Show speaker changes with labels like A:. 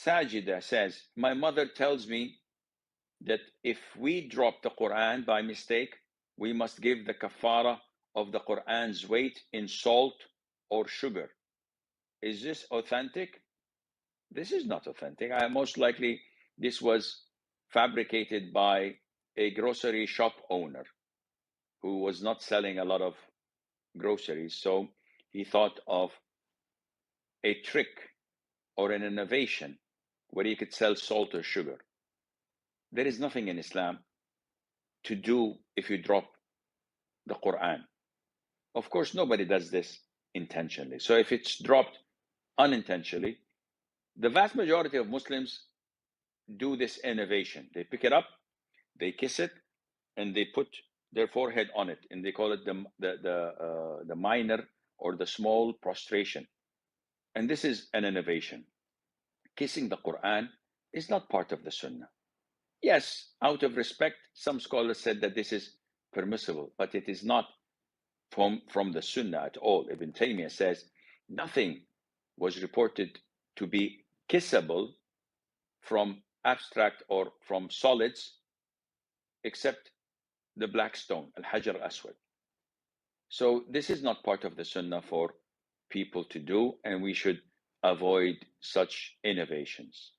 A: Sajida says, my mother tells me that if we drop the Quran by mistake, we must give the kaffara of the Quran's weight in salt or sugar. Is this authentic? This is not authentic. Most likely this was fabricated by a grocery shop owner who was not selling a lot of groceries. So he thought of a trick or an innovation where he could sell salt or sugar. There is nothing in Islam to do if you drop the Quran. Of course, nobody does this intentionally. So if it's dropped unintentionally, the vast majority of Muslims do this innovation. They pick it up, they kiss it, and they put their forehead on it, and they call it the minor or the small prostration. And this is an innovation. Kissing the Quran is not part of the Sunnah. Yes, out of respect, some scholars said that this is permissible, but it is not from the Sunnah at all. Ibn Taymiyyah says nothing was reported to be kissable from abstract or from solids except the black stone, al-Hajar al-Aswad. So this is not part of the Sunnah for people to do, and we should avoid such innovations.